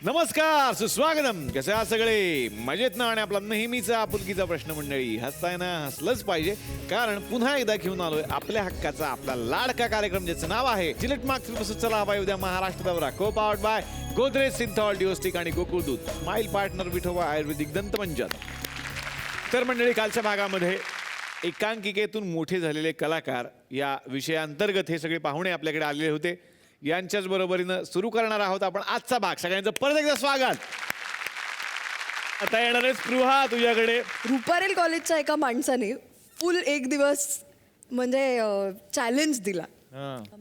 नमस्कार, सुस्वागतम. कसे आहात सगळे? मजेत ना? आणि आपला नेहमीचा आपुलकीचा प्रश्न मंडळी, हसताय ना? हसलंच पाहिजे, कारण पुन्हा एकदा घेऊन आलोय आपल्या हक्काचा आपला लाडका कार्यक्रम, ज्याचं नाव आहे जिलेट मार्क्स. चला हवाय उद्या महाराष्ट्र दौरा, को पावर्ड बाय गोदरेज सिंथॉल डिओस्टिक आणि गोकुळ दूध, स्माइल पार्टनर विठोबा आयुर्वेदिक दंतमंजन. तर मंडळी, कालच्या भागामध्ये एकांकिकेतून मोठे झालेले कलाकार या विषयाअंतर्गत हे सगळे पाहुणे आपल्याकडे आलेले होते. यांच्याच बरोबरीनं सुरू करणार आहोत आपण आजचा भाग. सगळ्यांचं परत एकदा स्वागत. आता येणार आहे स्पृहा तुझ्याकडे. रुपारेल कॉलेजच्या एका माणसाने फुल एक दिवस म्हणजे चॅलेंज दिला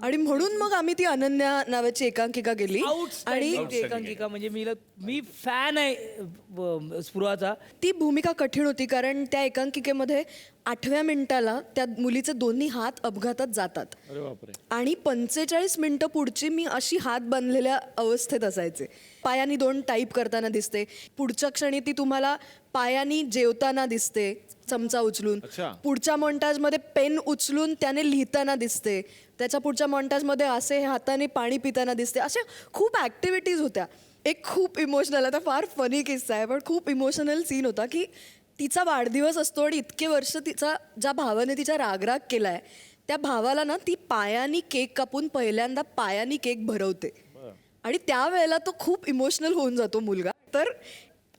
आणि म्हणून मग आम्ही ती अनन्या नावाची एकांकिका केली. आणि एकांकिका म्हणजे मी फॅन आहे स्पृहाचा. ती भूमिका कठीण होती, कारण त्या एकांकिकेमध्ये 8व्या मिनिटाला त्या मुलीचे दोन्ही हात अपघातात जातात आणि 45 मिनिटं पुढची मी अशी हात बांधलेल्या अवस्थेत असायचे. पायानी 2 टाईप करताना दिसते, पुढच्या क्षणी ती तुम्हाला पायानी जेवताना दिसते चमचा उचलून, पुढच्या मॉन्टाजमध्ये पेन उचलून त्याने लिहिताना दिसते, त्याच्या पुढच्या मॉन्टाजमध्ये असे हाताने पाणी पिताना दिसते. अशा खूप ॲक्टिव्हिटीज होत्या. एक खूप इमोशनल, आता फार फनी किस्सा आहे पण खूप इमोशनल सीन होता की तिचा वाढदिवस असतो आणि इतके वर्ष तिचा ज्या भावाने तिचा रागराग केला आहे त्या भावाला ना ती पायानी केक कापून पहिल्यांदा पायानी केक भरवते आणि त्यावेळेला तो खूप इमोशनल होऊन जातो मुलगा. तर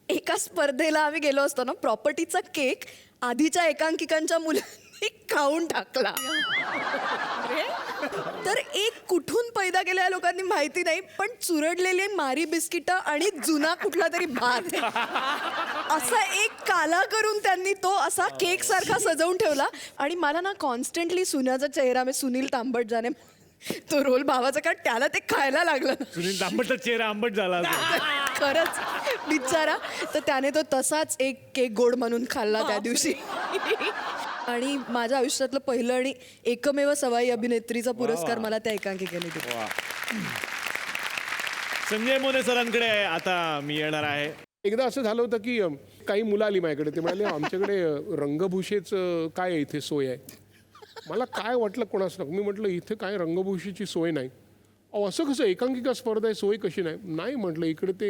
एका स्पर्धेला आम्ही गेलो असतो ना, प्रॉपर्टीचा केक आधीच्या एकांकिकांच्या मुलांनी खाऊन टाकला. तर एक कुठून पैदा केलेल्या लोकांनी माहिती नाही, पण चुरडलेली मारी बिस्किटं आणि जुना कुठला तरी भात असा एक काला करून त्यांनी तो असा केक सारखा सजवून ठेवला. आणि मला ना कॉन्स्टंटली सुन्याचा चेहरा, मी सुनील तांबट जाणे तो रोल भावाचा, कारण त्याला ते खायला लागलं. सुनील तांबटचा चेहरा आंबट झाला खरंच बिचारा. तर त्याने तो तसाच एक केक गोड म्हणून खाल्ला त्या दिवशी. आणि माझ्या आयुष्यातलं पहिलं आणि एकमेव सवाई अभिनेत्रीचा पुरस्कार मला त्या एकांकिकेने दिला. संजय मोने सरांकडे आता मी येणार आहे. एकदा असं झालं होतं की काही मुलं आली माझ्याकडे, ते म्हणाले आमच्याकडे रंगभूषेचं काय आहे इथे सोय आहे. मला काय वाटलं कोणाच नको. मी म्हटलं इथे काय रंगभूषेची सोय नाही. असं कसं, एकांकिका स्पर्धा आहे, सोय कशी नाही. नाही म्हटलं, इकडे ते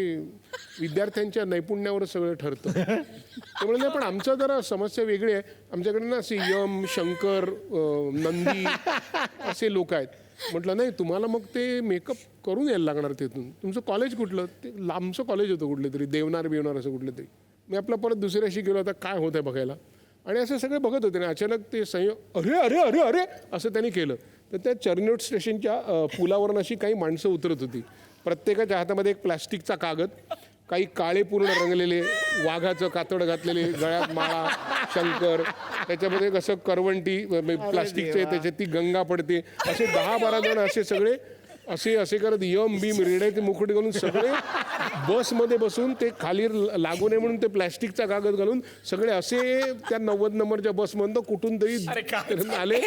विद्यार्थ्यांच्या नैपुण्यावर सगळं ठरतं. ते म्हणाले पण आमचं जरा समस्या वेगळी आहे, आमच्याकडे ना असे यम, शंकर, नंदी असे लोक आहेत. म्हटलं नाही, तुम्हाला मग ते मेकअप करून यायला लागणार तिथून. तुमचं कॉलेज कुठलं? ते लांबचं कॉलेज होतं कुठलं तरी, देवनार बिवनार असं कुठलं तरी. मी आपला परत दुसऱ्याशी गेलो, आता काय होत आहे बघायला. आणि असं सगळे बघत होते ना, अचानक ते अरे अरे अरे अरे असं त्यांनी केलं. तर त्या चर्नोट स्टेशनच्या पुलावरून अशी काही माणसं उतरत होती. प्रत्येकाच्या हातामध्ये एक प्लास्टिकचा कागद, काही काळे पूर्ण रंगलेले, वाघाचं कातड घातलेले, गळ्यात माळा, शंकर, त्याच्यामध्ये कसं करवंटी प्लास्टिकचे, त्याच्यात ती गंगा पडते, असे 10-12 जण असे सगळे असे करत यम बीम रेड्याचे मुकुट घालून सगळे बसमध्ये बसून, ते खाली लागू नये म्हणून ते प्लॅस्टिकचा कागद घालून सगळे असे त्या 90 नंबरच्या बसमधून कुठून तरी आले.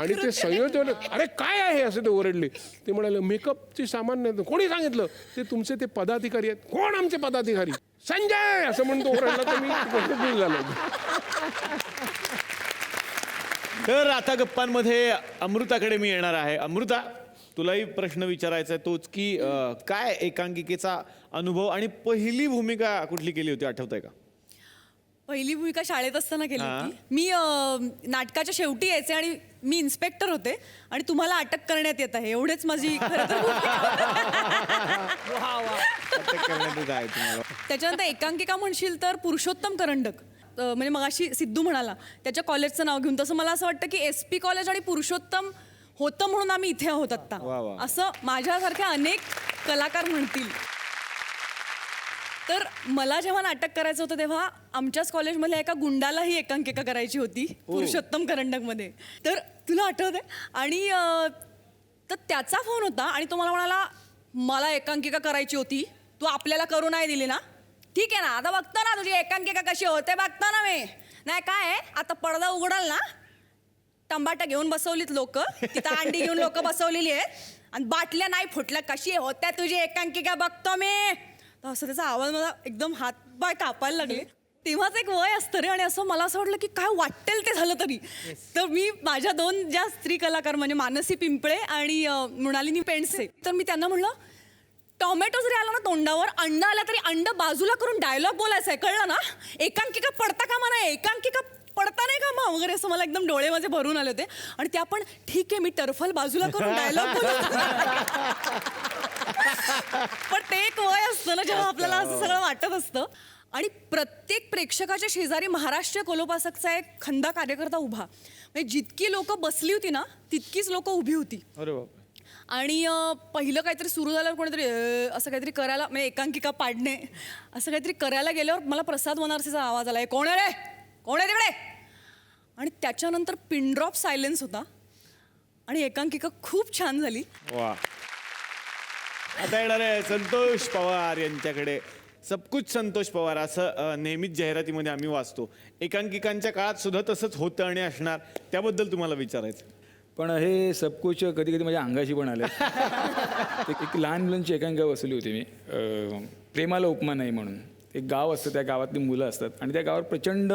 आणि ते संयोजन, अरे काय आहे असे ते ओरडले. ते म्हणाले मेकअपचे सामान नाही. कोणी सांगितलं? ते तुमचे ते पदाधिकारी आहेत. कोण आमचे पदाधिकारी? संजय असं म्हणतो ओरडला. तर मी झालो. तर आता गप्पांमध्ये अमृताकडे मी येणार आहे. अमृता, तुलाही प्रश्न विचारायचा आहे तोच की काय एकांकिकेचा अनुभव आणि पहिली भूमिका कुठली केली होती, आठवतंय का? पहिली भूमिका शाळेत असताना केली होती. मी नाटकाच्या शेवटी यायचे आणि मी इन्स्पेक्टर होते आणि तुम्हाला अटक करण्यात येत आहे, एवढेच माझी खरं तर त्याच्यानंतर एकांकिका म्हणशील तर पुरुषोत्तम करंडक, म्हणजे मगाशी सिद्धू म्हणाला त्याच्या कॉलेजचं नाव घेऊन, तसं मला असं वाटतं की SP कॉलेज आणि पुरुषोत्तम होतं म्हणून आम्ही इथे आहोत आत्ता, असं माझ्यासारख्या अनेक कलाकार म्हणतील. तर मला जेव्हा नाटक करायचं होतं तेव्हा आमच्याच कॉलेजमधल्या एका गुंडाला ही एकांकिका करायची होती पुरुषोत्तम करंडकमध्ये. तर तुला आठवतंय? आणि तर त्याचा फोन होता आणि तो मला म्हणाला मला एकांकिका करायची होती, तू आपल्याला करू नाही दिली ना, ठीक आहे ना, आता बघतो ना तुझी एकांकिका कशी होते, बघतो ना मी. नाही काय आहे, आता पडदा उघडाल ना, टंबाटा घेऊन बसवलीत लोक, तिथं अंडी घेऊन लोक बसवलेली आहेत आणि बाटल्या नाही फुटल्या, कशी होत्या तुझी एकांकिका बघतो मी. तर असं त्याचा आवाज मला एकदम हातपाय कापायला लागले. तेव्हाच एक वय असतं रे, आणि असं मला असं वाटलं की काय वाटेल ते झालं तरी. तर मी माझ्या 2 ज्या स्त्री कलाकार म्हणजे मानसी पिंपळे आणि मृणालिनी पेंडसे, तर मी त्यांना म्हणलं टोमॅटो जरी आला ना तोंडावर, अंड आला तरी अंड बाजूला करून डायलॉग बोलायचा आहे, कळलं ना? एकांकिका पडता कामा नाही, एकांकिका पडता नाही कामा वगैरे, असं मला एकदम डोळे माझे भरून आले होते. आणि त्या पण ठीक आहे, मी टर्फल बाजूला करून डायलॉग पण ते एक वय असतं ना जेव्हा आपल्याला असं सगळं वाटत असतं. आणि प्रत्येक प्रेक्षकाच्या शेजारी महाराष्ट्र कोलोपासकचा एक खंदा कार्यकर्ता उभा, म्हणजे जितकी लोक बसली होती ना तितकीच लोक उभी होती. अरे बाप. आणि पहिलं काहीतरी सुरू झाल्यावर कोणीतरी असं काहीतरी करायला, म्हणजे एकांकिका पाडणे असं काहीतरी करायला गेल्यावर मला प्रसाद वनारसीचा आवाज आला, कोण आहे रे, कोण आहे तिकडे? आणि त्याच्यानंतर पिनड्रॉप सायलेन्स होता आणि एकांकिका खूप छान झाली. वा. आता येणार आहे संतोष पवार यांच्याकडे. सबकुच संतोष पवार असं नेहमीच जाहिरातीमध्ये आम्ही वाचतो. एकांकिकांच्या काळात सुद्धा तसंच होतं आणि असणार, त्याबद्दल तुम्हाला विचारायचं. पण हे सबकुच कधी कधी माझ्या अंगाशी पण आले. एक लहान मुलांची एकांकिका बसवली होती मी, प्रेमाला उपमा नाही म्हणून. एक गाव असतं, त्या गावातली मुलं असतात आणि त्या गावात प्रचंड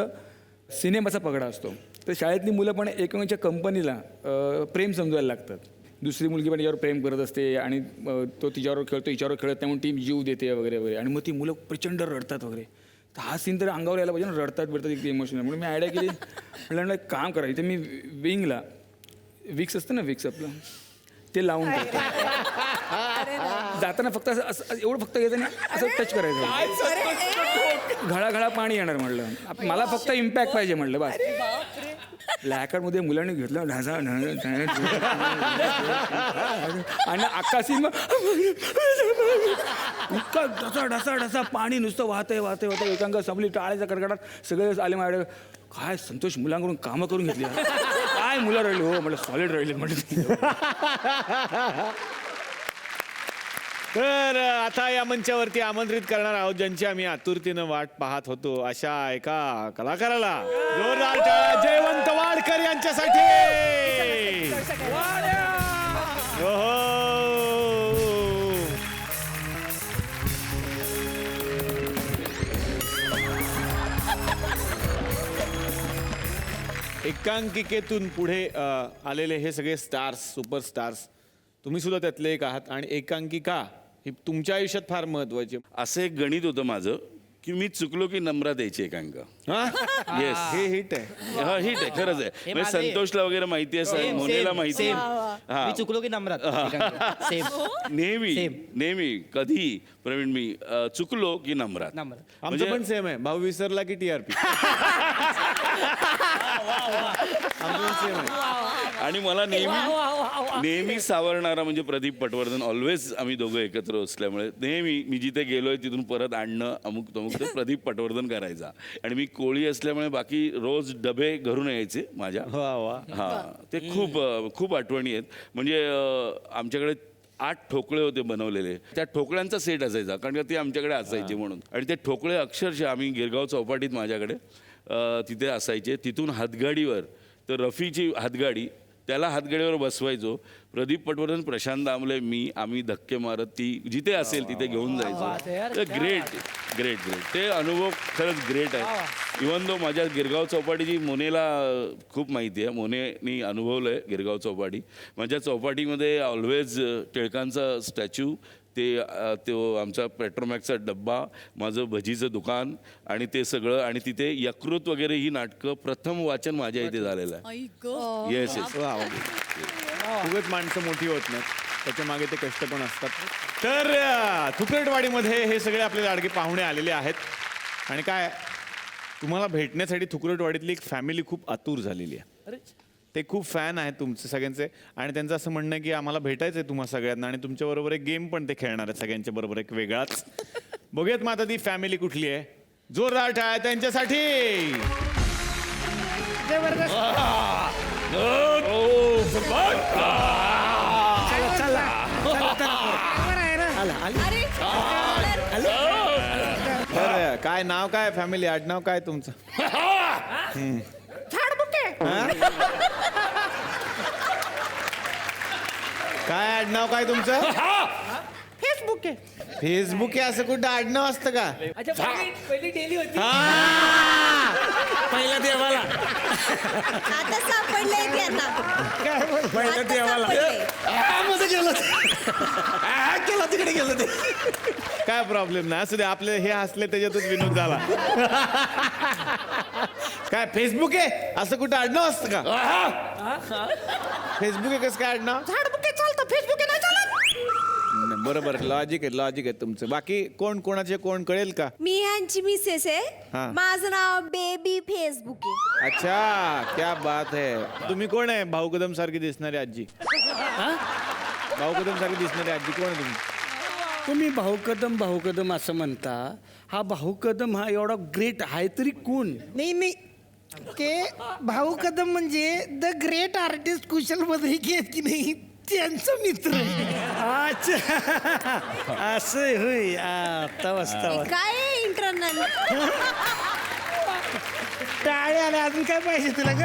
सिनेमाचा पगडा असतो. तर शाळेतली मुलं पण एकमेकांच्या कंपनीला प्रेम समजायला लागतात. दुसरी मुलगी पण तिच्यावर प्रेम करत असते आणि तो तिच्यावर खेळतो, हिच्यावर खेळत नाही म्हणून ती जीव देते वगैरे वगैरे. आणि मग ती मुलं प्रचंड रडतात वगैरे. तर हा सीन तर अंगावर यायला पाहिजे ना, रडतात बिडतात इतकी इमोशनल. म्हणून मी आयडिया केली, म्हटलं एक काम करा, इथे मी विंगला विक्स असतं ना, विक्स आपलं ते लावून टाकतो. जाताना फक्त असं एवढं फक्त घ्यायचं नाही, असं टच करायचं, घळाघळा पाणी येणार म्हटलं. मला फक्त इम्पॅक्ट पाहिजे म्हटलं बस. लॅकरमध्ये मुलांनी घेतलं ढासा आणि आकाशी मग इतका ढसा ढसा ढसा पाणी नुसतं वाहतंय वाहतंय वाहतंय. एकांका संपली, टाळ्याच्या कडकडाट सगळे आले माझ्याकडे. काय संतोष, मुलांकडून कामं करून घेतली, काय मुलं राहिली हो म्हटलं, सॉलिड राहिले म्हटलं. तर आता या मंचावरती आमंत्रित करणार आहोत ज्यांची आम्ही आतुरतेनं वाट पाहत होतो, अशा एका कलाकाराला. जोरदार टाळ्या जयवंत वाडकर यांच्यासाठी. ओहो. एकांकिकेतून पुढे आलेले हे सगळे स्टार्स, सुपरस्टार्स, तुम्ही सुद्धा त्यातले एक आहात. आणि एकांकिका ही तुमच्या आयुष्यात फार महत्वाची. असं एक गणित होतं माझं की मी चुकलो की नम्रा द्यायची एकांका. येस, हे हिट आहे. हा हिट आहे, खरंच आहे. म्हणजे संतोषला वगैरे माहिती आहे, मोनेला माहिती आहे. मी चुकलो की नम्रात. सेम नेहमी कधी प्रवीण मी चुकलो की नम्रात. आमचं पण सेम आहे. भाऊ विसरला की टीआरपी. आणि मला नेहमी सावरणारा म्हणजे प्रदीप पटवर्धन. ऑलवेज आम्ही दोघं एकत्र असल्यामुळे नेहमी मी जिथे गेलोय तिथून परत आणणं अमुक तमुक ते प्रदीप पटवर्धन करायचा. आणि मी कोळी असल्यामुळे बाकी रोज डबे घरून यायचे माझ्या. हा, ते खूप आठवणी आहेत. म्हणजे आमच्याकडे 8 ठोकळे होते बनवलेले. त्या ठोकळ्यांचा सेट असायचा, कारण का ते आमच्याकडे असायचे म्हणून. आणि ते ठोकळे अक्षरशः आम्ही गिरगाव चौपाटीत माझ्याकडे तिथे असायचे. तिथून हातगाडीवर, तर रफीची हातगाडी, त्याला हातगाडीवर बसवायचो. प्रदीप पटवर्धन, प्रशांत दामले, मी, आम्ही धक्के मारत ती जिथे असेल तिथे घेऊन जायचो. Great great great. ते अनुभव खरंच ग्रेट आहे. इव्हन दो माझ्या गिरगाव चौपाटीची मोनेला खूप माहिती आहे. मोनेनी अनुभवलं आहे गिरगाव चौपाटी. माझ्या चौपाटीमध्ये ऑलवेज टिळकांचा स्टॅच्यू, तो आमचा पेट्रोमॅक्सचा डब्बा, माझं भजीचं दुकान आणि ते सगळं. आणि तिथे यकृत वगैरे ही नाटकं प्रथम वाचन माझ्या इथे झालेलं आहे. आई गं. Yes yes. उगाच माणसं मोठी होत नाहीत, त्याच्या मागे ते कष्ट पण असतात. तर थुकरटवाडीमध्ये हे सगळे आपले लाडके पाहुणे आलेले आहेत. आणि काय, तुम्हाला भेटण्यासाठी थुकरटवाडीतली एक फॅमिली खूप आतुर झालेली आहे. ते खूप फॅन आहेत तुमचे सगळ्यांचे. आणि त्यांचं असं म्हणणं आहे की आम्हाला भेटायचं आहे तुम्हा सगळ्यांना, आणि तुमच्याबरोबर एक गेम पण ते खेळणार आहेत सगळ्यांच्या बरोबर, एक वेगळाच. बघूयात मग आता ती फॅमिली कुठली आहे. जोरदार टाळ्या त्यांच्यासाठी. बरं, काय नाव काय फॅमिली, आडनाव काय तुमचं? काय आडनाव काय तुमचं? फेसबुक आहे. फेसबुक आहे असं कुठं आडनाव असतं का? अच्छा पहिली डेली होती. पहिल्या देवाला आता सापडलंय त्यांना. पहिल्या आता देवाला सापडलंय. मध्ये गेलं केला तिकडे गेलं ते. काय प्रॉब्लेम नाही, असू दे. आपले हे हसले त्याच्यातच विनोद झाला. काय फेसबुक आहे असं कुठं आडनाव असतं का? फेसबुक आहे कसं काय आडनाव? झाडबुके चालतं, फेसबुके नाही चालत. नाही, बरोबर लॉजिक आहे तुमचं. बाकी कोण कोणाचे कोण कळेल का? मी ह्यांची मिसेस हा. आहे. माझं नाव बेबी फेसबुक आहे. अच्छा, क्या बात है. तुम्ही कोण आहे? भाऊ कदम सारखी दिसणारी आजी. भाऊ कदम सारखी दिसणारी आजी कोण आहे तुम्ही? तुम्ही भाऊ कदम असं म्हणता. हा भाऊ कदम हा एवढा ग्रेट आहे तरी कोण? नाही ते भाऊ कदम म्हणजे द ग्रेट आर्टिस्ट कुशल बद्रिके आहेत की नाही, त्यांचं मित्र. अच्छा असं होय. आता काय इंटरनल टाळे आले. अजून काय पाहिजे तुला ग?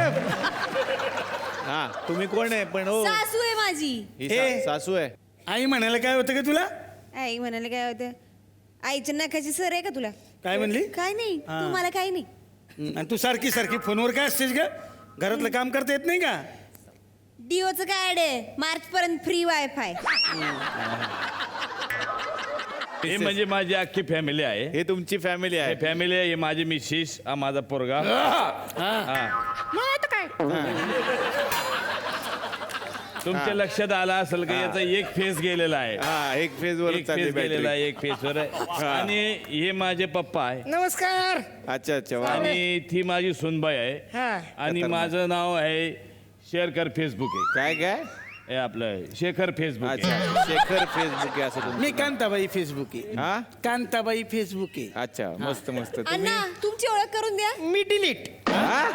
हा, तुम्ही कोण आहे पण? हो, सासू आहे माझी. ही सासू आहे. आई म्हणायला काय होतं का तुला? आई म्हणाले काय होतं, आईच्या नाकाची सर आहे का तुला? काय म्हणली? काय नाही, तुम्हाला काय नाही. आणि तू सारखी सारखी फोनवर काय असतेस का? घरातलं काम करता येत नाही का? डिओचं काय ऍड आहे, मार्च पर्यंत फ्री वायफाय. हे म्हणजे माझी अख्खी फॅमिली आहे. हे तुमची फॅमिली आहे. फॅमिली आहे. हे माझी मिसेस, हा माझा पोरगा. तुमच्या लक्षात आला असेल का याचा एक फेस गेलेला आहे. हा, एक फेज वर एक फेस गेलेला आहे, एक फेस वर आहे. आणि हे माझे पप्पा आहे. नमस्कार. अच्छा अच्छा, वा. आणि ती माझी सुनबाई हा. आहे. आणि माझं नाव आहे शेरकर फेसबुक आहे. काय काय? हे आपलं शेखर फेसबुक आहे. अच्छा, शेखर फेसबुक आहे असं तुमचं. मी कांताबाई फेसबुक आहे. हा, कांताबाई फेसबुक आहे. अच्छा, मस्त मस्त. तुम्ही? अण्णा तुमची ओळख करून द्या. मी डिलीट. हा?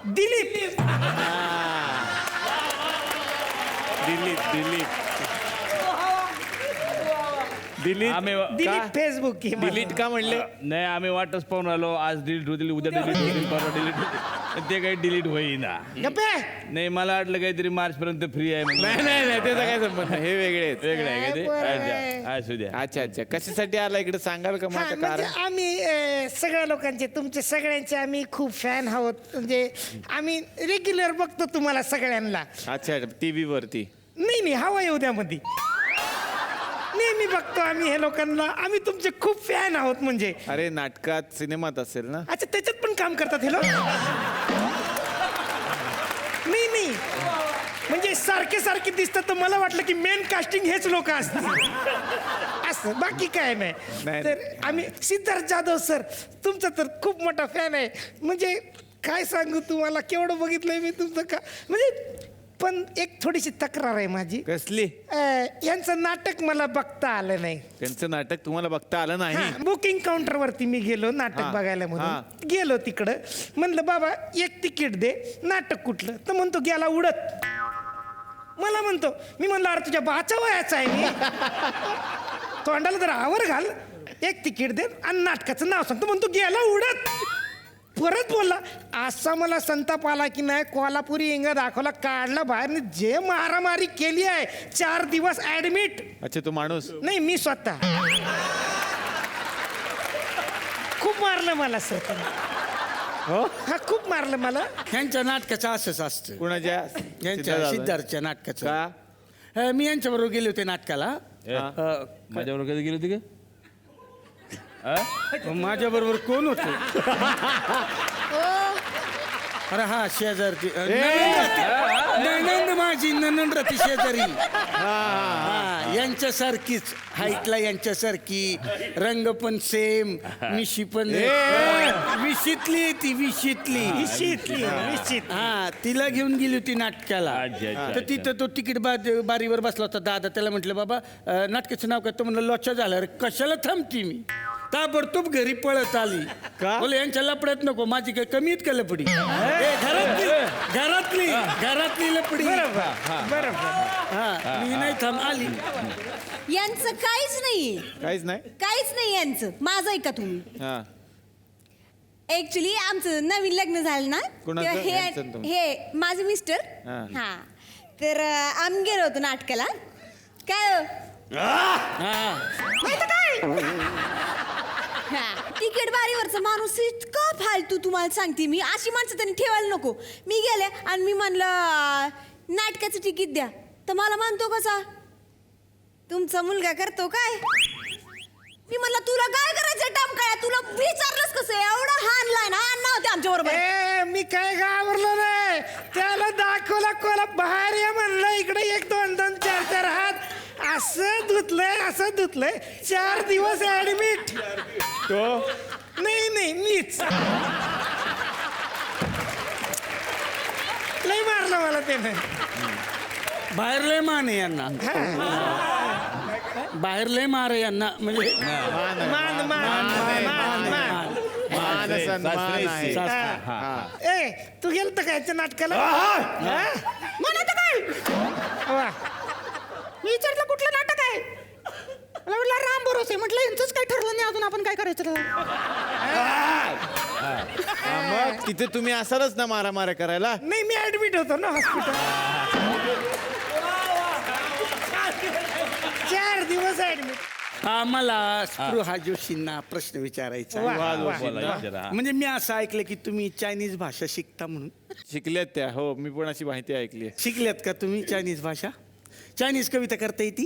दिलीप. दिलीप आम्ही दिलीप फेसबुक आहे माझं. डिलीट का म्हणले? नाही, आम्ही वाटच पाहून आलो. आज डिलीट होतील, उद्या डिलीट होतील, परवा डिलीट होतील. ते काही डिलीट होईना. गप्पे. नाही, मला वाटलं काहीतरी मार्च पर्यंत फ्री आहे म्हणून. नाही नाही नाही, त्याचा काय संबंध नाही. हे वेगळे आहेत. वेगळं आहे का ते? बरं आहे. अच्छा, असू द्या. अच्छा अच्छा, कशासाठी आला इकडे सांगाल का हा, माझं म्हणजे कारण? आम्ही सगळ्या लोकांचे, तुमचे सगळ्यांचे आम्ही खूप फॅन आहोत. म्हणजे आम्ही रेग्युलर बघतो तुम्हाला सगळ्यांना. अच्छा, टीव्ही वरती. नाही हवा येऊ द्या मध्ये. नेहमी बघतो आम्ही हे लोकांना. आम्ही तुमचे खूप फॅन आहोत. म्हणजे अरे, नाटकात सिनेमात असेल ना? अच्छा, त्याच्यात पण काम करतात हे लोक. नाही म्हणजे सारखे सारखे दिसतात, तर मला वाटलं की मेन कास्टिंग हेच लोक असतील असं, बाकी काय नाही. नाही. तर आम्ही सिद्धार्थ जाधव सर तुमचा तर खूप मोठा फॅन आहे. म्हणजे काय सांगू तुम्हाला, केवढं बघितलंय मी तुमचं का. म्हणजे पण एक थोडीशी तक्रार आहे माझी. कसली? यांचं नाटक मला बघता आलं नाही. त्यांचं नाटक तुम्हाला बघता आलं नाही? बुकिंग काउंटरवरती मी गेलो नाटक बघायला म्हणून. गेलो तिकडं, म्हणलं बाबा एक तिकीट दे, नाटक कुठलं, तर म्हणतो गेला उडत. मला म्हणतो, मी म्हणलं अरे तुझ्या बाचा वयाचा आहे मी, तोंडाला जरा आवर घाल, एक तिकीट दे आणि नाटकाचं नाव सांगतो. म्हणतो गेला उडत. परत बोलला. असा मला संताप आला की नाही, कोल्हापुरी इंगा दाखवला, काढला बाहेर, जे मारामारी केली आहे. 4 दिवस ऍडमिट. अच्छा, तो माणूस? नाही, मी स्वतः. खूप मारलं मला सर. हो, हा, खूप मारलं मला. ह्यांच्या नाटकाचं असंच असतं. कुणाच्या? यांच्या सिद्धार्थच्या नाटकाचं. का? मी यांच्याबरोबर गेले होते नाटकाला. माझ्याबरोबर कधी गेली होती का? माझ्या बरोबर कोण होते? अरे हा शेजारची ननंद, माझी ननंद राहते शेजारी. यांच्यासारखीच हाईटला, यांच्यासारखी, रंग पण सेम, मिशी पण विशीतली, ती विशीतली. हा, तिला घेऊन गेली होती नाटकाला. तर तिथं तो तिकीट बारीवर बसला होता दादा. त्याला म्हटलं बाबा नाटकाचं नाव काय? तो म्हणलं लोचा झाला. अरे कशाला थांबती मी, ताबडतोब घरी पळत आली. बोले यांच्या लपड्यात नको, माझी काय कमी आहेत का लपडी? घरातली लपडी. बरोबर. हा, मी नाही थांब आली. यांचं काहीच नाही, काहीच नाही. काहीच नाही यांचं. माझं ऐका तुम्ही. हा, ऍक्च्युली आमचं नवीन लग्न झालं ना, कोणाचं? तेव्हा यांचं आणि तुमचं? हे माझे मिस्टर. हा. हा, तर आम्ही गेलो होतो नाटकाला. काय तिकीट बारीवरचा माणूस इतका फालतू तुम्हाला सांगते मी. अशी माणसं त्यांनी ठेवायला नको. मी गेले आणि मी म्हणलं नाटकाचं तिकीट द्या, तर मला म्हणतो कसा तुमचा मुलगा करतो काय. मी म्हणलं तुला काय करायचं टाम काय, तुला विचारलंच कसं एवढा हानलाय ना, अण्णा होते आमच्या बरोबर. ए मी काय घाबरलो नाही, त्याला दाखवला कोला बाहेर या म्हणलं, इकडे 1 2 2 4 4 हात असं धुतलंय 4 दिवस ऍडमिट. तो नाही मीच लय मारलं मला त्याने. बाहेर लय मान आहे यांना, बाहेर लय मार आहे यांना, म्हणजे मान सन्मान आहे. ए तू गेलत का याच्या नाटकाला? म्हणायचं काय वा. मी विचारलं कुठलं नाटक आहे, मला म्हटलं राम भरोसे. म्हटलं यांचंच काय ठरलं नाही अजून, आपण काय करायचं त्याला? मग तिथे तुम्ही असालच ना मारामाऱ्या करायला. नाही मी ऍडमिट होतो ना हॉस्पिटल, 4 दिवस ऍडमिट. आम्हाला स्पृहा जोशींना प्रश्न विचारायचा आहे. म्हणजे मी असं ऐकलं की तुम्ही चायनीज भाषा शिकता म्हणून. शिकल्यात त्या, हो मी पण अशी माहिती ऐकली आहे. शिकल्यात का तुम्ही चायनीज भाषा? चायनीज कविता करता येते?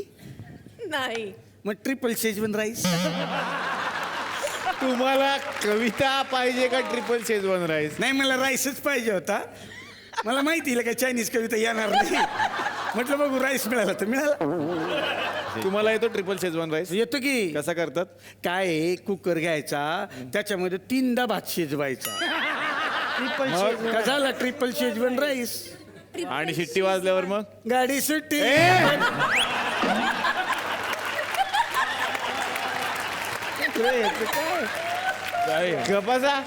नाही. मग ट्रिपल शेजवन राईस? तुम्हाला कविता पाहिजे का ट्रिपल शेजवान राईस? नाही मला राईसच पाहिजे होता. मला माहिती आहे का चायनीज कविता येणार नाही. म्हटलं बघू राईस मिळाला तर मिळाला. तुम्हाला येतो ट्रिपल शेजवान राईस? येतो की. कसा करतात? काय आहे, कुकर घ्यायचा, त्याच्यामध्ये 3दा भात शिजवायचा, का झाला ट्रिपल शेजवन राईस. आणि शिट्टी वाजल्यावर मग गाडी सुट्टी. गपासा.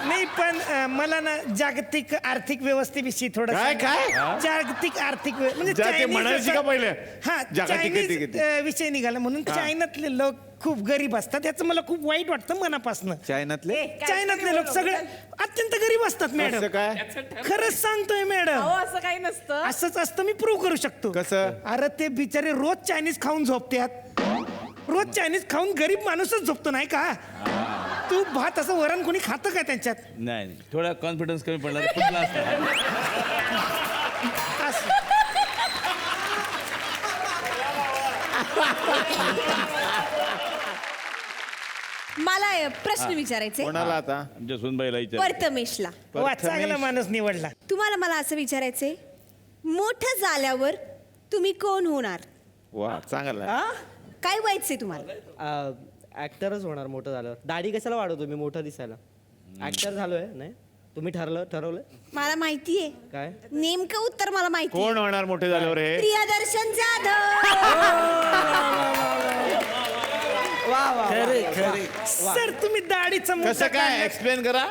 नाही पण मला ना जागतिक आर्थिक व्यवस्थेविषयी थोडं काय काय जागतिक आर्थिक म्हणजे जा ते Chinese म्हणायची जसं- का पहिले? हा जागतिक Chinese, किती? विषय निघाला म्हणून चायनातले लोक खूप गरीब असतात, याचं मला खूप वाईट वाटतं मनापासून. चायनातले चायनातले लोक सगळे अत्यंत गरीब असतात मॅडम. कसं काय? खरंच सांगतोय मॅडम, अहो असं काही नसतं. असंच असतं, मी प्रूव्ह करू शकतो. कसं? अरे ते बिचारे रोज चायनीज खाऊन झोपतात, रोज चायनीज खाऊन गरीब माणूसच झोपतो नाही का. तू भात असं वरण कोणी खातं का त्यांच्यात? नाही थोडा कॉन्फिडन्स कमी पडला तर कुठला असं. मला प्रश्न विचारायचे कोणाला आता? आमच्या सुनबाईला विचार. प्रथमेशला. वा चांगला माणूस निवडला. तुम्हाला मला असं विचारायचंय, मोठं झाल्यावर तुम्ही कोण होणार? वा चांगला. काय व्हायचंय तुम्हाला? ऍक्टरच होणार मोठं झाल्यावर. दाढी कशाला वाढवतो मी मोठा दिसायला? ऍक्टर झालोय. नाही तुम्ही ठरवलं मला माहितीये काय? नेमकं उत्तर मला माहिती. कोण होणार मोठे झाल्यावर हे? प्रियदर्शन जाधव. खरे खरे. सर तुम्ही दाढीचं कसं काय एक्सप्लेन करा.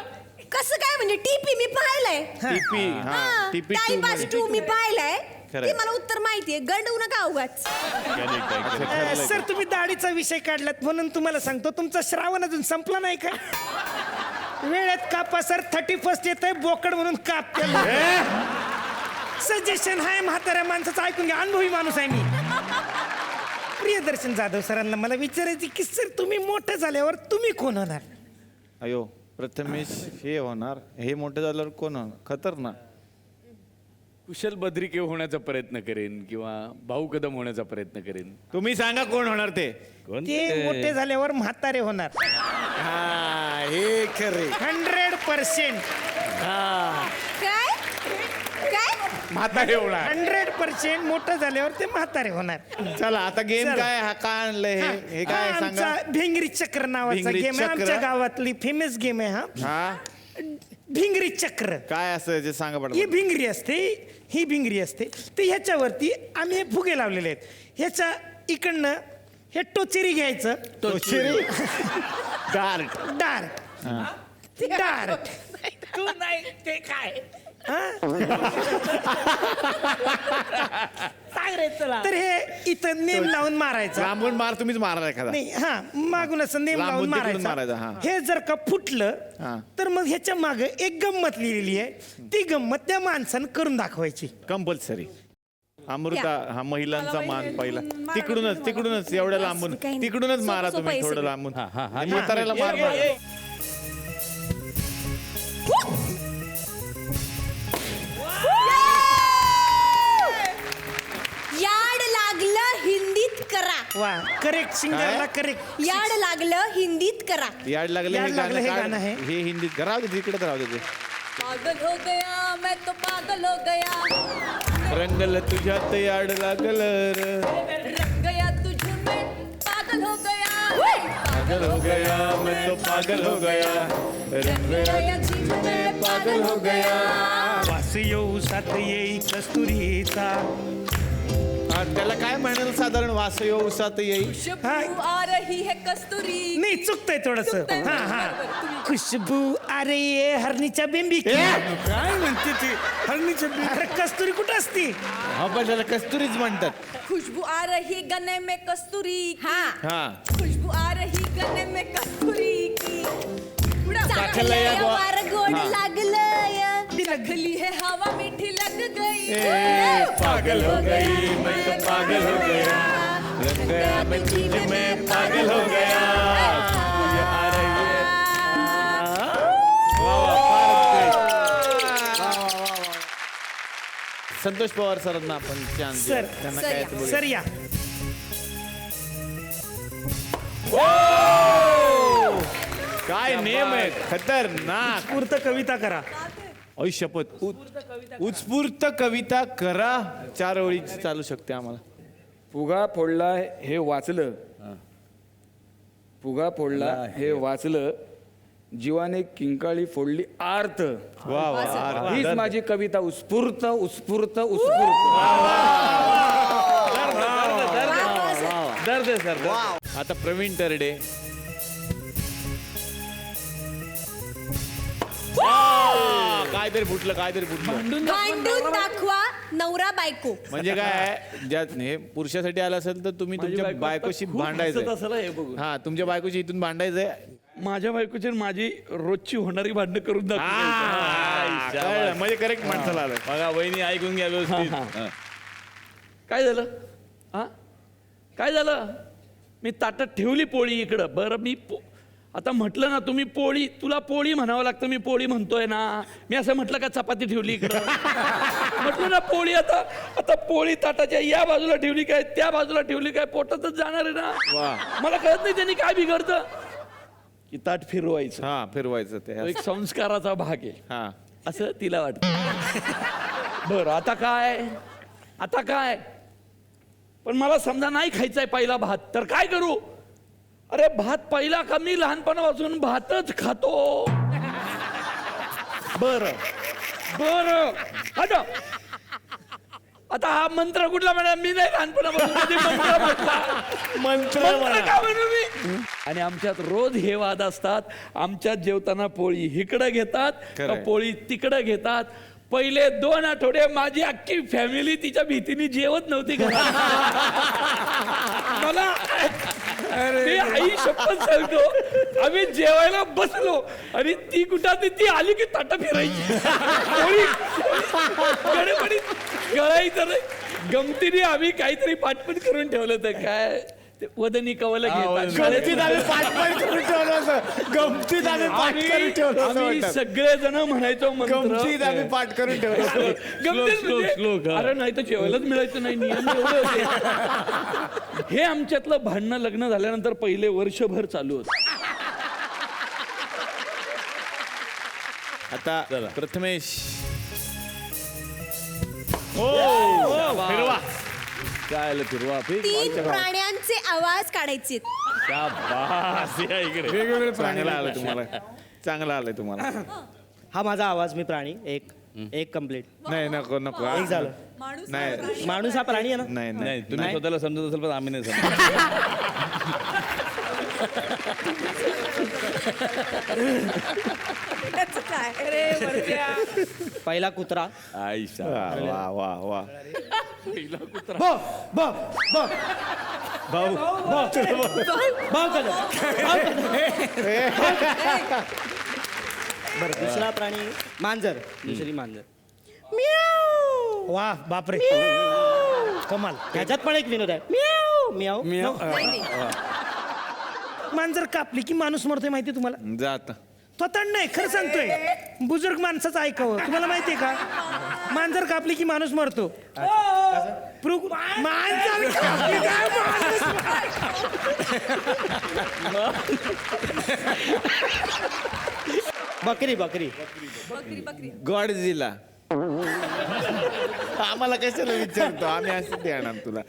कसं काय म्हणजे टीपी मी पाहिलंय. टीपी हा टीपी टू टाइमपास 2 मी पाहिलंय. खरंय. ते मला उत्तर माहितीये. गंडवू नका उगाच. सर तुम्ही दाढीचा विषय काढलात म्हणून तुम्हाला सांगतो, तुमचा श्रावण अजून संपला नाही का? वेळेत कापा सर, 31 येत आहे बोकड म्हणून काप. सजेशन आहे म्हाताऱ्या माणसाचं, ऐकून घ्या, अनुभवी माणूस आहे मी. प्रियदर्शन जाधव सरांना मला विचारायचं की सर तुम्ही मोठं झाल्यावर तुम्ही कोण होणार? अयो प्रथमेश हे होणार, हे मोठे झाल्यावर कोण होणार? खतरनाक. कुशल बद्रिके होण्याचा प्रयत्न करेन किंवा भाऊ कदम होण्याचा प्रयत्न करेन. तुम्ही सांगा कोण होणार ते? ते मोठे झाल्यावर म्हातारे होणार. हा हे खरे. 100%. काय काय म्हातारे होणार. 100% मोठं झाल्यावर ते म्हातारे होणार. चला आता गेम चला. काय हा काय आणलंय हे काय सांगा. आमचा भिंगरी चक्र नावाचा भिंगरी गेम आहे, चक्र? आमच्या गावातली फेमस गेम आहे. हा हा भिंगरी चक्र. काय असं जे सांगा ही पडलं. भिंगरी असते, ही भिंगरी असते, तर ह्याच्यावरती आम्ही हे फुगे लावलेले आहेत. ह्याच्या इकडनं हे टोचेरी घ्यायचं. डार्ट. डार्ट. तू नाही ते काय सांग रे चला. तर हे इथं नेम लावून मारायचं. लांबून मार, तुम्हीच मारा एखादा. नाही हा मागून असं नेम लावून लांबून तिकडून मारायचं, हा. मारायचं. हे जर का फुटलं हा. तर मग ह्याच्या मागे एक गंमत लिहिलेली आहे. ती गंमत त्या माणसानं करून दाखवायची. कंपल्सरी. अमृता हा महिलांचा मला मान बाई पहिला मारा तिकडूनच एवढ्या लांबून काही नाही. तिकडूनच मारा सोपं तुम्ही आहे थोडं सगळं. लांबून म्हाताऱ्याला मार याड लागलं हिंदीत करा. वा करेक्ट सिंगरला करेक्ट. याड लागलं हिंदीत करा. याड लागलं याड लागलं हे गाणं आहे. हे हिंदीत राहू दे तिकडे राहू दे पागल हो गया मैं तो पागल हो गया रंगल तुझ्यात याड लागल रंग गया तुझ में पागल हो गया पागल हो गया मैं तो पागल हो गया रंग गया तुझ में पागल हो गया वास येऊ साथ येई कस्तुरीचा. त्याला काय म्हणेल साधारण वास उसात येईल खुशबू आ रही है कस्तुरी नाही चुकतंय थोडस. चुकतंय. हा हा बरोबर, तुम्ही. खुशबू अरे ये हरणीच्या बिंबी काय म्हणते ती हरणीच्या अरे कस्तुरी कुठं असती. हा पण त्याला कस्तुरीच म्हणतात खुशबू आ रही गले में कस्तूरी हा हा खुशबू आ रही गले में कस्तूरी की उड़ा चाखलंय चाखलंय वार गोड लागलंय. चखली है हवा मीठी लग गई पागल हो गई मैं तो पागल हो गया रंग गया मैं तुझ में पागल हो गया तुझे आ रही है संतोष पवार सरांना आपण चान्स सर, त्यांना सर काय या. ते बघूया. सर या. काय नेम आहे खतरनाक पूर्त कविता करा. ऐ शपथ उत्स्फूर्त कविता करा 4 ओळीची चालू शकते आम्हाला फुगा फोडला हे वाचलं फुगा फोडला हे वाचलं जीवाने किंकाळी फोडली आर्त. वा वा हीच माझी कविता उत्स्फूर्त उत्स्फूर्त उत्स्फूर्त. दर्द सर आता प्रवीण तरडे काहीतरी फुटलं भांडून दाखवा नवरा बायको. म्हणजे काय ज्यात हे पुरुषासाठी आलं असेल तर तुम्ही तुमच्या बायकोशी भांडायचं हा तुमच्या बायकोशी इथून भांडायचंय माझ्या बायकोची आणि माझी रोजची होणारी भांडणं करून कळलं, म्हणजे करेक्ट माणसाला आलं बघा वहिनी ऐकून घ्या व्यवस्थित काय झालं हा काय झालं मी ताटात ठेवली पोळी इकडं बरं मी आता म्हटलं ना तुम्ही पोळी तुला पोळी म्हणावं लागतं मी पोळी म्हणतोय ना मी असं म्हटलं का चपाती ठेवली इकडं म्हटलं ना पोळी आता आता पोळी ताटाच्या या बाजूला ठेवली काय त्या बाजूला ठेवली काय पोटातच जाणार आहे ना मला कळत नाही त्यांनी काय बिघडतं की ताट फिरवायचं हा फिरवायचं ते तो एक संस्काराचा भाग आहे हा असं तिला वाटतं बरं आता काय पण मला समजा नाही खायचाय पहिला भात तर काय करू अरे भात पहिला का मी लहानपणापासून भातच खातो बर आता हा मंत्र कुठला म्हणा मी नाही लहानपणापासून कधी मंत्र म्हटला मंत्र का म्हणू मी आणि आमच्यात रोज हे वाद असतात आमच्यात जेवताना पोळी इकडं घेतात का पोळी तिकडं घेतात पहिले 2 आठवडे माझी अख्खी फॅमिली तिच्या भीतीने जेवत नव्हती मला ते आई शपथ सांगतो आम्ही जेवायला बसलो आणि ती कुठं ती आली की ताट फिरायची गळायचं नाही गमतीने आम्ही काहीतरी पाठपट करून ठेवलं तर काय वदनी कवल आम्ही सगळे जण म्हणायचो पाठ करून ठेवलं अरे नाही तर जेवायलाच मिळायचं नाही नियम एवढे होते हे आमच्यातलं भांडणं लग्न झाल्यानंतर पहिले वर्षभर चालू होत आता प्रथमेश फिरवा 3 प्राण्यांचे आवाज काढायचे. वेगवेगळे चांगलं आलंय तुम्हाला हा माझा आवाज मी प्राणी एक कम्प्लीट. नाही नको एक झालं. नाही माणूस हा प्राणी आहे ना. नाही नाही तुम्ही स्वतःला समजत असेल पण आम्ही नाही समजत पहिला कुत्रा आईशा वा भाऊ बरं दुसरा प्राणी मांजर दुसरी मांजर वा बापरे कमाल ह्याच्यात पण एक विनोद आहे म्याव म्याव मी मांजर कापली की माणूस मरतोय माहिती तुम्हाला? जात स्वतः नाही खरं सांगतोय. बुजुर्ग माणसाचं ऐकावं. तुम्हाला माहितीये का मांजर कापली की माणूस मरतो. मांजर कापली काय बकरी बकरी गॉडझिला. आम्हाला कशाला विचारतो, आम्ही असं देणार तुला.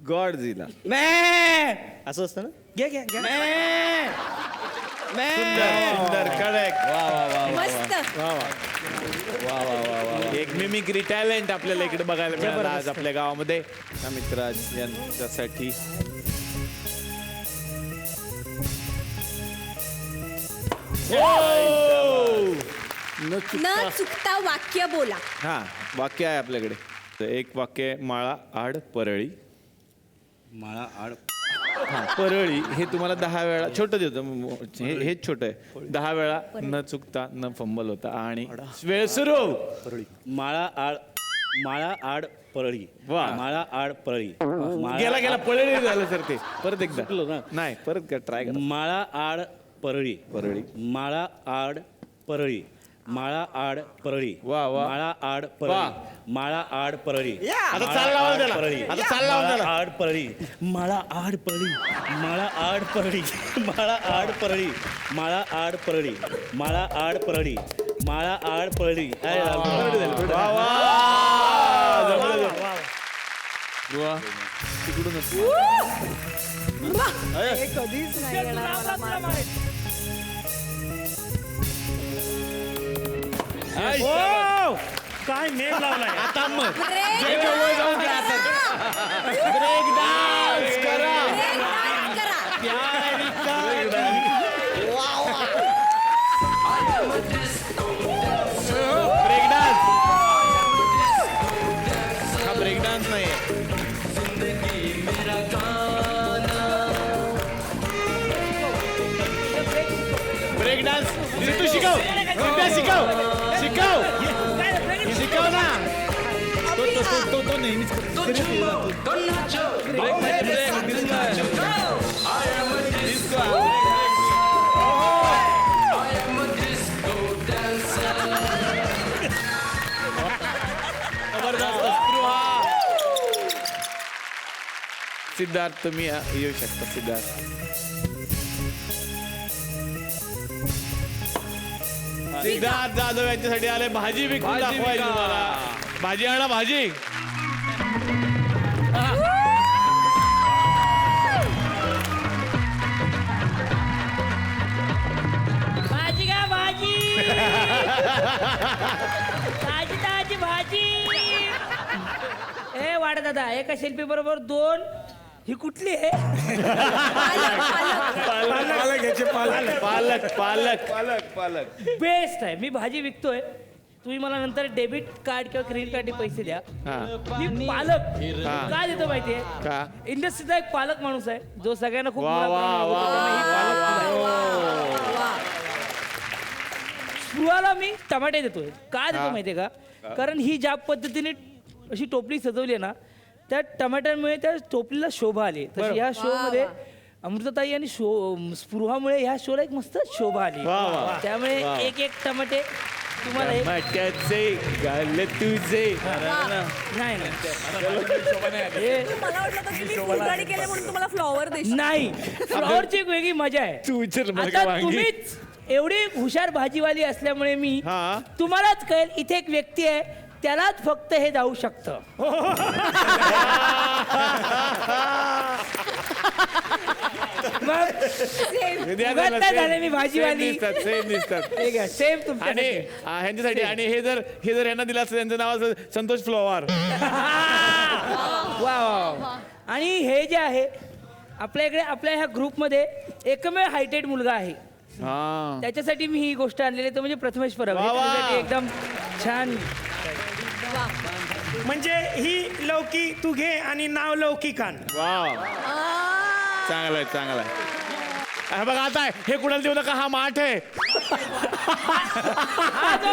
गॉडझिला. असं असतं ना. घ्या घ्या घ्या. सुंदर करेक्ट. वा वा वा मस्त वा वा. एक मिमिक्री टॅलेंट आपल्याला इकडे बघायला मिळाला आज आपल्या गावामध्ये. अमितराज यांच्यासाठी न चुकता वाक्य बोला. हा वाक्य आहे आपल्याकडे. तर एक वाक्य आहे, माळा आड परळी. माळा आड हा परळी हे तुम्हाला 10 वेळा छोटं देतो. हेच छोटं आहे. 10 वेळा न चुकता न फंबल होता आणि वेळ सुरू. माळा आड परळी. वा. माळा आड परळी. गेला गेला पळळी झालं सर ते. परत एकदा चुकलो ना. नाही परत ट्राय करा. माळा आड परळी. परळी. माळा आड परळी. माळा आड परळी. वा, वा. माळा आड वा. परळी. माळा आड परळी. आता चाल लावून त्याला. परळी. आता चाल लावून त्याला. माळा आड परळी. माळा आड परळी. माळा आड परळी. माळा आड परळी. माळा आड परळी. माळा आड परळी. माळा आड परळी. वा वा. वा. तिकडूनच. हे कधीच नाही येणार मला माहिती. ओ, काय मेघ लावलाय. आता मग ब्रेक जाऊन द्या आता. ब्रेक डान्स करा. करा. Break dance. हा ब्रेक डान्स नाही. ब्रेक डान्स तू शिकव. शिकव शिकव शिकव ना. तो नेहमीच सिद्धार्थ तुम्ही येऊ शकता. सिद्धार्थ जाधव यांच्यासाठी आले भाजी विकून दाखवायची तुम्हाला. भाजी आणा भाजी. भाजी का भाजी ताजी ताजी भाजी. ए वाडा दादा एका शिल्पी बरोबर 2. ही कुठली आहे? पालक पालक पालक पालक. बेस्ट आहे. मी भाजी विकतोय, तुम्ही मला नंतर डेबिट कार्ड किंवा क्रेडिट कार्ड पैसे द्या. मी पालक का देतो माहितीये का? इंडस्ट्रीचा एक पालक माणूस आहे जो सगळ्यांना खूप वा वा वा. स्पृहाला मी टमाटे देतोय. का देतो माहितीये का? कारण ही ज्या पद्धतीने अशी टोपली सजवली आहे ना, त्या टमाट्यांमुळे त्या टोपलीला शोभा आली. तशी या शो मध्ये अमृताताई आणि स्पृहामुळे ह्या शोला एक मस्त शोभा आली. त्यामुळे एक एक टमाटे तुम्हाला टमाट्याचे गाल तुझे. नाही मला वाटलं होतं की मी फुलझाडी केले म्हणून तुम्हाला फ्लॉवर देशील. नाही फ्लॉवरची एक वेगळी मजा आहे. तू विचार आता तुम्हीच एवढी हुशार भाजीवाली असल्यामुळे मी तुम्हालाच कळेल इथे एक व्यक्ती आहे त्यालाच फक्त हे जाऊ शकतं. झाले मी भाजीवाली. सेम दिसतात सेम तुमच्या आणि ह्यांच्यासाठी. आणि हे जर यांना दिलं असतं त्यांचं नाव असं संतोष फ्लॉवर. वा. आणि हे जे आहे आपल्या इकडे आपल्या ह्या ग्रुपमध्ये एकमेव हायटेड मुलगा आहे. त्याच्यासाठी मी ही गोष्ट आणलेली आहे. तो म्हणजे प्रथमेश परब. एकदम छान. म्हणजे ही लौकी तू घे आणि नाव लौकिकान. वा चांगलं आहे चांगलं आहे. बघा आता हे कुणाला देऊ नका. हा माठ आहे. हा जो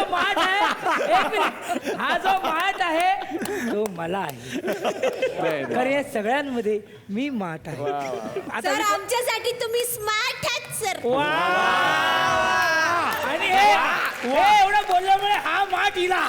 माठ आहे तो मला आहे. कारण या सगळ्यांमध्ये मी माठ आहे. सर आमच्यासाठी तुम्ही स्मार्ट आहात सर. वा! आणि हे एवढं बोलल्यामुळे हा माठ हिला.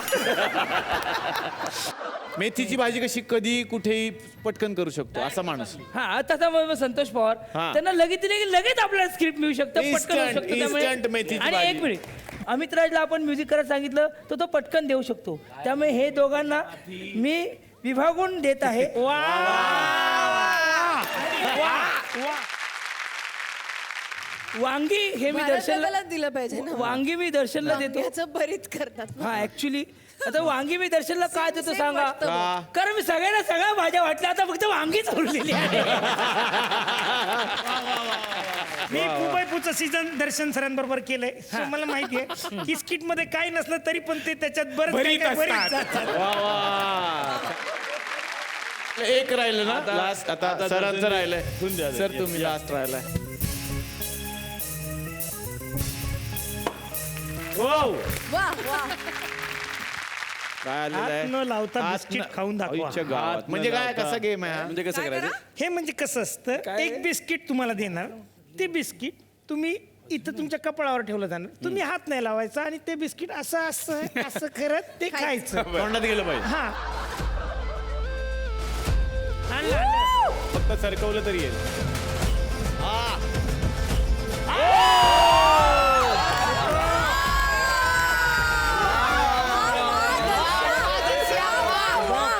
मेथीची भाजी कशी कधी कुठेही पटकन करू शकतो असा माणूस. हा तसा मग संतोष पवार हा. त्यांना लगेच आपल्याला स्क्रिप्ट मिळू शकतं, पटकन होऊ शकतं. Instant मेथीची आणि भाजी. एक मिनिट, अमित राजला आपण म्युझिक करायला सांगितलं तर तो पटकन देऊ शकतो. त्यामुळे हे दोघांना मी विभागून देत आहे. वा! वांगी हे मी दर्शनला मराठवाड्याला दिलं पाहिजे ना. वांगी मी दर्शनला देतो. वांग्याचं भरीत करतात. हा ऍक्च्युली आता वांगी मी दर्शनला काय देतो Same सांगा. वाटतं का? कारण मी सगळ्यांना सगळ्या भाज्या वाटल्या, आता फक्त वांगीच उरलेली आहे. मी पुबाईपूचं सीझन दर्शन सरांबरोबर केलंय. So मला माहिती आहे की स्किट मध्ये काही नसलं तरी पण ते त्याच्यात बरंच काही काही बरीच जातात. वा वा. एक राहिलं ना लास्ट. आता सरांचं राहिलंय. सर तुम्ही लास्ट राहिलाय. वा वा. काय आलेलं आहे? हात न लावता हात बिस्किट न- खाऊन दाखवा. आईच्या गावात. म्हणजे काय कसा गेम आहे हा? म्हणजे कसं करायचं? हे म्हणजे कसं असतं, एक बिस्किट तुम्हाला देणार, ते बिस्किट तुम्ही इथं तुमच्या कपाळावर ठेवलं जाणार, तुम्ही हात नाही लावायचा आणि ते बिस्किट असं असं असं करत ते खायचं. तोंडात गेलं पाहिजे. हा आणलं, आणलं. फक्त सरकवलं तरी येईल.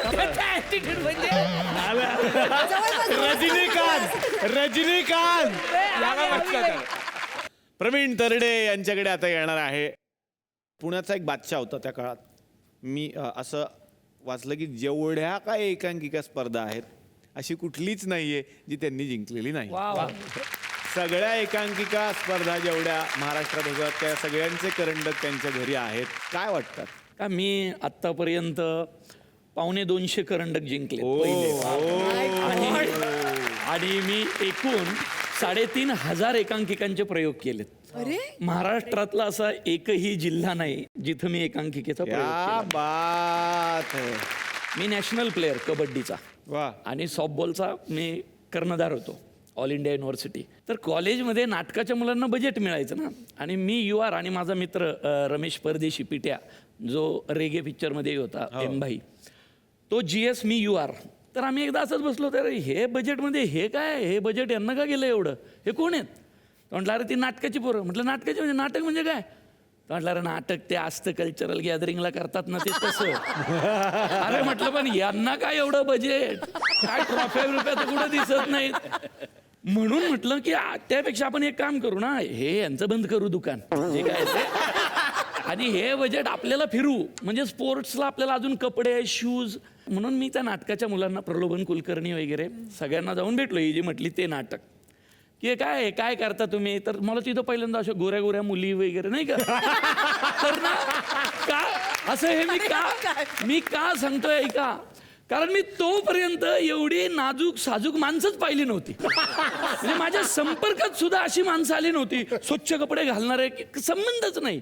त्याचा attitude म्हणजे रजनीकांत प्रवीण तरडे यांच्याकडे आता येणार आहे. पुण्याचा एक बादशाह होता त्या काळात. मी असं वाचलं की जेवढ्या काय एकांकिका स्पर्धा आहेत अशी कुठलीच नाहीये जी त्यांनी जिंकलेली नाही. सगळ्या एकांकिका स्पर्धा जेवढ्या महाराष्ट्रात होत्या त्या सगळ्यांचे करंडक त्यांच्या घरी आहेत. काय वाटतात? का मी आत्तापर्यंत 250 करंडक जिंकले पहिले. आणि मी एकूण 3,500 एकांकिकांचे प्रयोग केलेत. अरे महाराष्ट्रातला असा एकही जिल्हा नाही जिथं मी एकांकिकेचा प्रयोग क्या केला. बात है. मी नॅशनल प्लेअर कबड्डीचा वा. आणि सॉफ्टबॉलचा मी कर्णधार होतो ऑल इंडिया युनिव्हर्सिटी. तर कॉलेजमध्ये नाटकाच्या मुलांना बजेट मिळायचं ना. आणि मी UR आणि माझा मित्र रमेश परदेशी पिट्या जो रेगे पिक्चरमध्ये होता भाई, तो GS मी UR. तर आम्ही एकदा असंच बसलो, तर हे बजेटमध्ये हे काय, हे बजेट यांना का गेलं एवढं, हे कोण आहेत? तो म्हटलं अरे ती नाटकाची पोरं. म्हटलं नाटकाची म्हणजे नाटक म्हणजे काय? तो म्हटलं अरे नाटक ते असतं कल्चरल गॅदरिंगला करतात ना ते तसं. अरे म्हटलं पण यांना काय एवढं बजेट, काय ट्रॉफ्या बिरफ्या तर कुठं दिसत नाहीत. म्हणून म्हटलं की त्यापेक्षा आपण एक काम करू ना, हे यांचं बंद करू दुकान जे काय ते, आणि हे बजेट आपल्याला फिरू, म्हणजे स्पोर्ट्सला आपल्याला अजून कपडे शूज. म्हणून मी त्या नाटकाच्या मुलांना प्रलोभन कुलकर्णी वगैरे सगळ्यांना जाऊन भेटलो. ही जी म्हटली ते नाटक की काय करता तुम्ही, तर मला तिथं पहिल्यांदा अशा गोऱ्या गोऱ्या मुली वगैरे नाही का, तर ना का असं हे मी का सांगतोय ऐका, कारण मी तोपर्यंत एवढी नाजूक साजूक माणसंच पाहिली नव्हती. म्हणजे माझ्या संपर्कात सुद्धा अशी माणसं आली नव्हती स्वच्छ कपडे घालणारे, संबंधच नाही.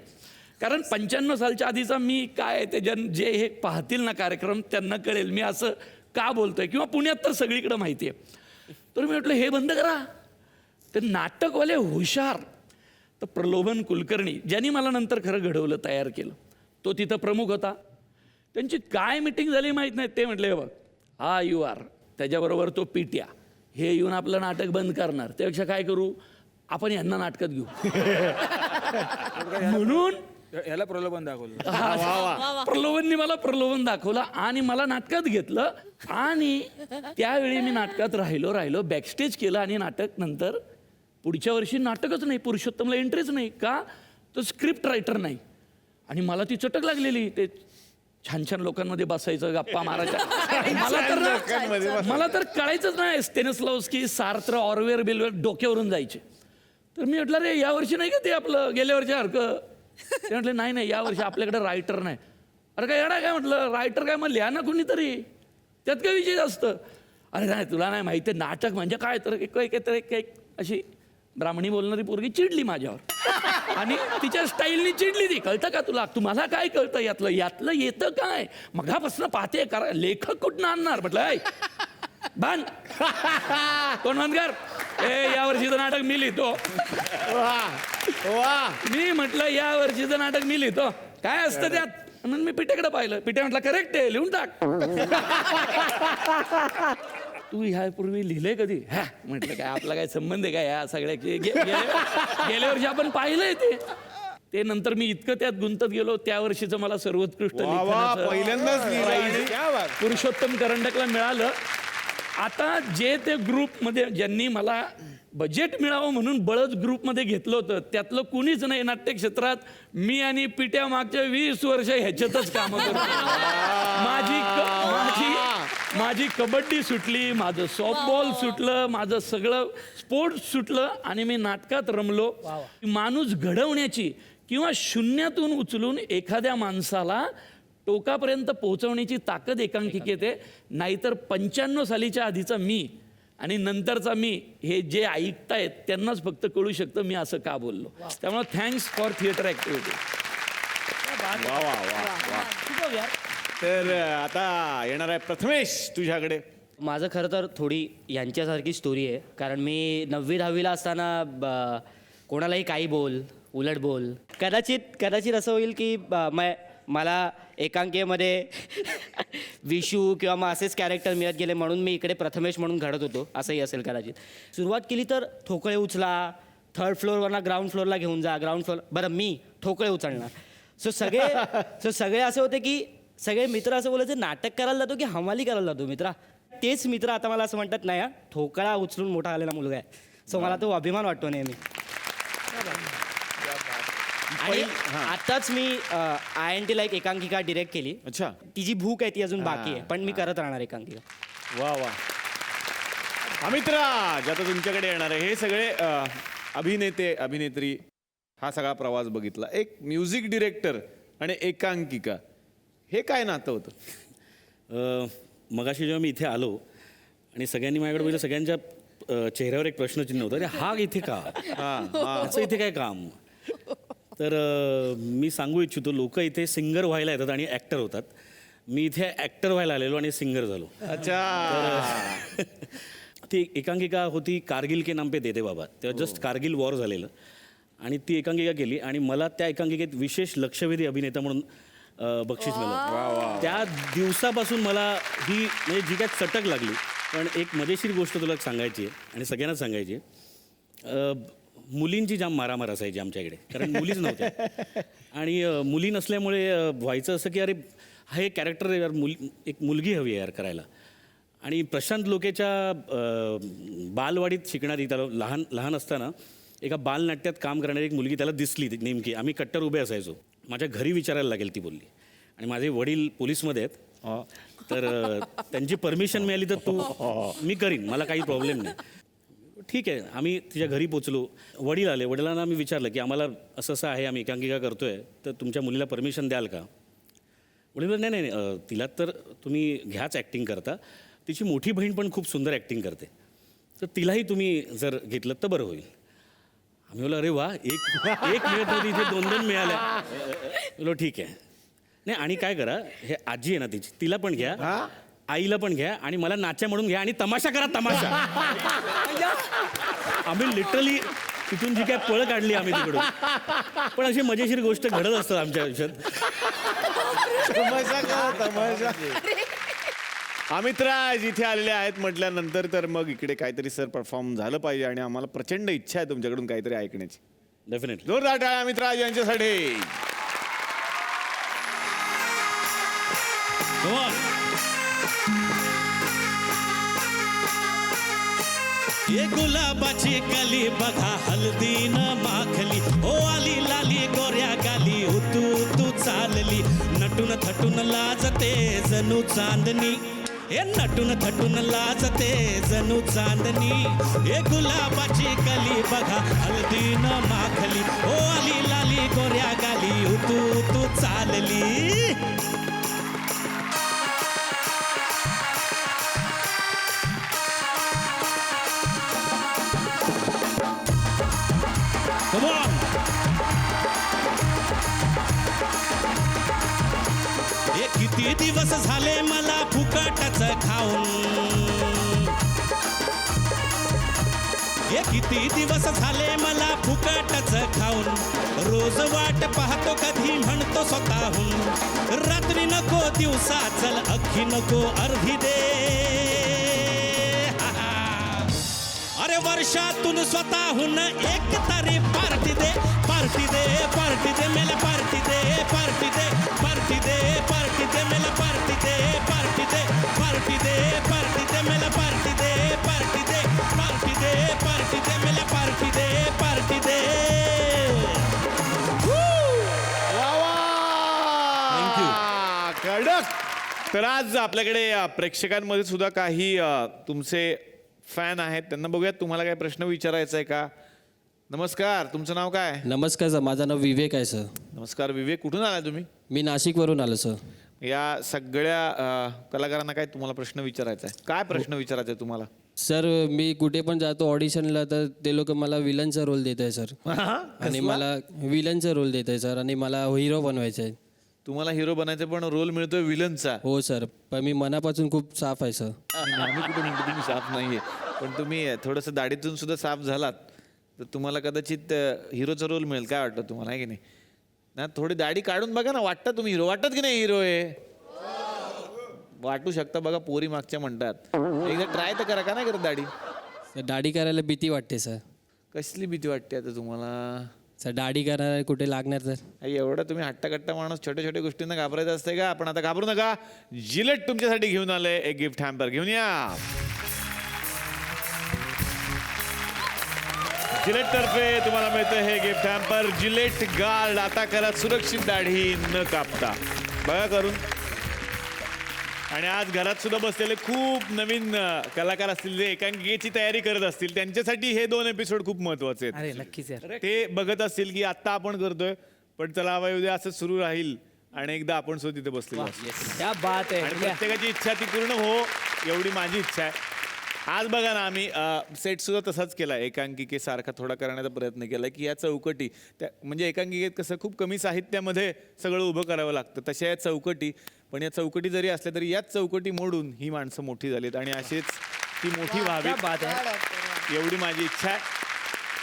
कारण 95 सालच्या आधीचा मी काय ते जे हे पाहतील ना कार्यक्रम त्यांना कळेल मी असं का बोलतोय, किंवा पुण्यात तर सगळीकडे माहिती आहे. तर मी म्हटलं हे बंद करा. ते नाटकवाले हुशार, तर प्रलोभन कुलकर्णी ज्यांनी मला नंतर खरं घडवलं, तयार केलं, तो तिथं प्रमुख होता. त्यांची काय मिटिंग झाली माहीत नाही. ते म्हटले बघ हा UR, त्याच्याबरोबर तो पिट्या, हे येऊन आपलं नाटक बंद करणार, त्यापेक्षा काय करू आपण यांना नाटकात घेऊ. म्हणून ह्याला प्रलोभन दाखवलं. प्रलोभननी मला प्रलोभन दाखवलं आणि मला नाटकात घेतलं. आणि त्यावेळी मी नाटकात राहिलो बॅकस्टेज केलं. आणि नाटक नंतर पुढच्या वर्षी नाटकच नाही, पुरुषोत्तमला एंट्रीच नाही का, तो स्क्रिप्ट रायटर नाही. आणि मला ती चटक लागलेली, ते छान छान लोकांमध्ये बसायचं, गप्पा मारायच्या. मला तर कळायचंच नाही, स्टेनिस्लावस्की, सार्त्र, ऑर्वेल बिल्वेर डोक्यावरून जायचे. तर मी म्हटलं रे यावर्षी नाही का ते आपलं गेल्या वर्षासारखं. ते म्हटलं नाही यावर्षी आपल्याकडे रायटर नाही. अरे काय येणार काय म्हटलं, रायटर काय मग लिहा ना कुणीतरी, त्यात काय विषय असतं. अरे नाही तुला नाही माहिती नाटक म्हणजे काय, तर एक अशी ब्राह्मणी बोलणारी पोरगी चिडली माझ्यावर आणि तिच्या स्टाईलनी चिडली ती. कळतं का तुला? तुम्हाला काय कळतं यातलं? यातलं येतं काय? मघापासून पाहते करा, लेखक कुठनं आणणार म्हटलं. ऐ बांध कोण बंदकर, या वर्षीचं नाटक मी लिहितो. मी म्हटलं या वर्षीचं नाटक मी लिहितो, काय असतं त्यात? म्हणून मी पिठेकडे पाहिलं. पिठे म्हटलं करेक्ट आहे, लिहून टाक. तू ह्यापूर्वी लिहिलंय कधी? हा म्हटलं काय आपला काय संबंध आहे का या सगळ्याची? गेल्या वर्षी आपण पाहिलंय ते नंतर मी इतकं त्यात गुंतत गेलो. त्या वर्षीचं मला सर्वोत्कृष्ट लेखनाचं पहिल्यांदाच लिहिलं. प्राइज क्या बात. पुरुषोत्तम करंडकला मिळालं. आता जे ते ग्रुपमध्ये ज्यांनी मला बजेट मिळावं म्हणून बळच ग्रुपमध्ये घेतलं होतं, त्यातलं कुणीच नाही नाट्य क्षेत्रात. मी आणि पिट्या मागच्या 20 वर्ष ह्याच्यातच कामं करतो. माझी कबड्डी सुटली, माझं सॉफ्टबॉल सुटलं, माझं सगळं स्पोर्ट्स सुटलं आणि मी नाटकात रमलो. माणूस घडवण्याची किंवा शून्यातून उचलून एखाद्या माणसाला टोकापर्यंत पोहोचवण्याची ताकद एकांकिकेत आहे. नाहीतर 95 सालीच्या आधीचा मी आणि नंतरचा मी हे जे ऐकतायत त्यांनाच फक्त कळू शकतं मी असं का बोललो. त्यामुळे थँक्स फॉर थिएटर ॲक्टिव्हिटी. वा वा वा. तर आता येणार आहे प्रथमेश तुझ्याकडे. माझं खरं तर थोडी यांच्यासारखी स्टोरी आहे. कारण मी 9वी-10वीला असताना कोणालाही काही बोल, उलट बोल. कदाचित असं होईल की मला एकांकिकेमध्ये विशू किंवा मग असेच कॅरेक्टर मिळत गेले म्हणून मी इकडे प्रथमेश म्हणून घडत होतो, असंही असेल कदाचित. सुरुवात केली तर ठोकळे उचला, 3rd फ्लोअरवरनं ग्राउंड फ्लोअरला घेऊन जा, ग्राउंड फ्लोअर बरं मी ठोकळे उचलणार. सगळे असे होते की सगळे मित्र असं बोलायचे नाटक करायला जातो की हमाली करायला जातो मित्रा. तेच मित्र आता मला असं म्हणतात नाही ठोकळा उचलून मोठा आलेला मुलगा आहे. सो मला तो अभिमान वाटतो नेहमी. आणि आताच मी INT एक एकांकिका डिरेक्ट केली. अच्छा. तिची भूक आहे ती अजून बाकी आहे, पण मी करत राहणार एकांकिका. वा वा. अमितराज आता तुमच्याकडे येणार आहे. हे सगळे अभिनेते अभिनेत्री हा सगळा प्रवास बघितला. एक म्युझिक डिरेक्टर आणि एकांकिका हे काय नातं होतं? मगाशी जेव्हा मी इथे आलो आणि सगळ्यांनी माझ्याकडे बघितलं, सगळ्यांच्या चेहऱ्यावर एक प्रश्नचिन्ह होतं, अरे हा इथे का, असं इथे काय काम? तर मी सांगू इच्छितो, लोक इथे सिंगर व्हायला येतात आणि ॲक्टर होतात. मी इथे ॲक्टर व्हायला आलेलो आणि सिंगर झालो. अच्छा. ती एकांकिका होती कारगिल के नाम पे दे दे बाबा. तेव्हा जस्ट कारगिल वॉर झालेलं आणि ती एकांकिका केली आणि मला त्या एकांकिकेत विशेष लक्षवेधी अभिनेता म्हणून बक्षीस मिळालं. त्या दिवसापासून मला ही म्हणजे जी काय चटक लागली. पण एक मजेशीर गोष्ट तुला सांगायची आहे आणि सगळ्यांनाच सांगायची आहे. मुलींची जाम मारामार असायची आमच्या इकडे, कारण मुलीच नव्हत्या. आणि मुली नसल्यामुळे व्हायचं असं की अरे हे कॅरेक्टर यार एक मुलगी हवी आहे यार करायला. आणि प्रशांत लोकेच्या बालवाडीत शिकणारी, त्याला लहान असताना एका बालनाट्यात काम करणारी एक मुलगी त्याला दिसली नेमकी. आम्ही कट्टर उभे असायचो. माझ्या घरी विचारायला लागेल ती बोलली. आणि माझे वडील पोलीसमध्ये आहेत, तर त्यांची परमिशन मिळाली तर मी करीन, मला काही प्रॉब्लेम नाही. ठीक आहे, आम्ही तिच्या घरी पोचलो. वडील आले. वडिलांना आम्ही विचारलं की आम्हाला असं असं आहे, आम्ही एकांकिका करतो आहे, तर तुमच्या मुलीला परमिशन द्याल का? वडील नाही नाही नाही, तिला तर तुम्ही घ्याच ॲक्टिंग करता. तिची मोठी बहीण पण खूप सुंदर ॲक्टिंग करते, तर तिलाही तुम्ही जर घेतलं तर बरं होईल. आम्ही बोला अरे वा, एक मिळत होती इथे 2-2 मिळाल्या. बोलो ठीक आहे. नाही आणि काय करा, हे आजी आहे ना तिची, तिला पण घ्या, आईला पण घ्या आणि मला नाच्या म्हणून घ्या आणि तमाशा करा तमाशा. आम्ही लिटरली तिथून जी काय पळ काढली आम्ही तिकडून. पण अशी मजेशीर गोष्ट घडत असतात आमच्या आयुष्यात. तमाशा. अमितराज इथे आलेले आहेत म्हटल्यानंतर तर मग इकडे काहीतरी सर परफॉर्म झालं पाहिजे आणि आम्हाला प्रचंड इच्छा आहे तुमच्याकडून काहीतरी ऐकण्याची. डेफिनेटली. जोरदार टाळ्या अमितराज यांच्यासाठी. ये गुलाबाची कली बघा हल्दीनं माखली, ओ आली लाली गोऱ्या गाली, तू चालली, नटून थटून लाजते जणू चांदणी, हे नटून थटून लाजते जणू चांदणी. ये गुलाबाची कली बघा हल्दीनं माखली, ओ आली लाली गोऱ्या गाली, तू चालली. Come on. हे किती दिवस झाले मला फुकटच खाऊन, हे किती दिवस झाले मला फुकटच खाऊन, रोज वाट पाहतो कधी म्हणतो स्वतःहून, रात्री नको दिवसा चल अख्खी नको अर्धी दे, अरे वर्षातून स्वतःहून एक तरी पार्टी दे, पार्टी दे, पार्टी दे, मेला पार्टी दे, पार्टी दे, पार्टी दे, पार्टी दे, मेला पार्टी दे, पार्टी दे, पार्टी दे, पार्टी दे, मेला पार्टी दे, पार्टी दे, पार्टी दे, पार्टी दे, मेला पार्टी दे, पार्टी दे. कडक. तर आज आपल्याकडे प्रेक्षकांमध्ये सुद्धा काही तुमचे फॅन आहेत, त्यांना बघूयात तुम्हाला काय प्रश्न विचारायचा आहे का. नमस्कार, तुमचं नाव काय? नमस्कार सर, माझं नाव विवेक आहे सर. नमस्कार विवेक, कुठून आला तुम्ही? मी नाशिकवरून आलो सर. या सगळ्या कलाकारांना काय तुम्हाला प्रश्न विचारायचा आहे? काय प्रश्न विचारायचा आहे तुम्हाला? सर मी कुठे पण जातो ऑडिशनला तर ते लोक मला विलनचा रोल देत आहे सर. आणि मला विलनचा रोल देत आहे सर, आणि मला हिरो बनवायचं आहे. तुम्हाला हिरो बनायचं पण रोल मिळतोय विलनचा? हो सर, पण मी मनापासून खूप साफ आहे सर. आम्ही कुठे म्हणतो तुम्ही साफ नाहीये, पण तुम्ही थोडंसं दाढीतून सुद्धा साफ झालात तर तुम्हाला कदाचित हिरोचा रोल मिळेल. काय वाटतं तुम्हाला, आहे की नाही? ना थोडी दाढी काढून बघा ना, वाटतं तुम्ही हिरो, वाटत की नाही हिरो आहे? वाटू शकता बघा, पोरी मागच्या म्हणतात. एकदा ट्राय तर करा. का नाही करत दाढी? सर दाढी करायला भीती वाटते सर. कसली भीती वाटते आता तुम्हाला? सर दाढी करायला कुठे लागणार सर? एवढा तुम्ही हट्टाकट्टा माणूस छोट्या छोट्या गोष्टींना घाबरायचं असते का? आपण आता घाबरू नका. जिलेट तुमच्यासाठी घेऊन आलंय एक गिफ्ट हॅम्पर, घेऊन या. जिलेट तर्फे तुम्हाला मिळतं हे गिफ्ट हॅम्पर, जिलेट गार्ड. आता करा सुरक्षित दाढी न कापता. बघा करून. आणि आज घरात सुद्धा बसलेले खूप नवीन कलाकार असतील जे एकांकिकेची तयारी करत असतील, त्यांच्यासाठी हे 2 एपिसोड खूप महत्वाचे आहेत. अरे नक्कीच यार. ते बघत असतील की आत्ता आपण करतोय पण चला हवा उद्या असं सुरू राहील आणि एकदा आपण सुद्धा तिथे बसलेलो असू. क्या बात आणि आहे. प्रत्येकाची इच्छा ती पूर्ण हो एवढी माझी इच्छा आहे. आज बघा ना, आम्ही सेट सुद्धा तसाच केला, एकांकिकेसारखा थोडा करण्याचा प्रयत्न केला की या चौकटी त्या, म्हणजे एकांकिकेत कसं खूप कमी साहित्यामध्ये सगळं उभं करावं लागतं, तशा या चौकटी. पण या चौकटी जरी असल्या तरी याच चौकटी मोडून ही माणसं मोठी झालीत आणि अशीच ती मोठी व्हावी एवढी माझी इच्छा आहे.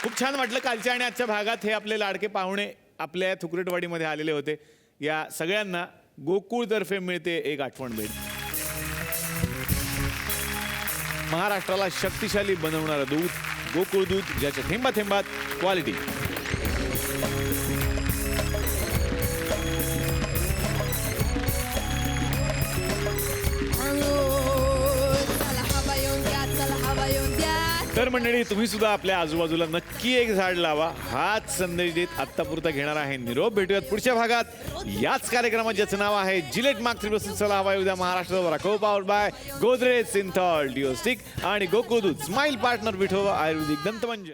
खूप छान वाटलं कालच्या आणि आजच्या भागात हे आपले लाडके पाहुणे आपल्या थुकरेटवाडीमध्ये आलेले होते. या सगळ्यांना गोकुळतर्फे मिळते एक आठवण भेट. महाराष्ट्राला शक्तिशाली बनवणारं दूध, गोकुळ दूध, ज्याच्या थेंबा थेंबात क्वालिटी. तर मंडळी, तुम्ही सुद्धा आपल्या आजूबाजूला नक्की एक झाड लावा. हाच संदेश देत आत्तापुरता घेणार आहे निरोप. भेटूयात पुढच्या भागात याच कार्यक्रमात, ज्याचं नाव आहे जिलेट मार्क 3 चला हवा उद्या महाराष्ट्रावर. Co powered by Godrej Cinthol deo stick आणि गोकुळ दूध. Smile partner Vithoba Ayurvedic दंतमंजन.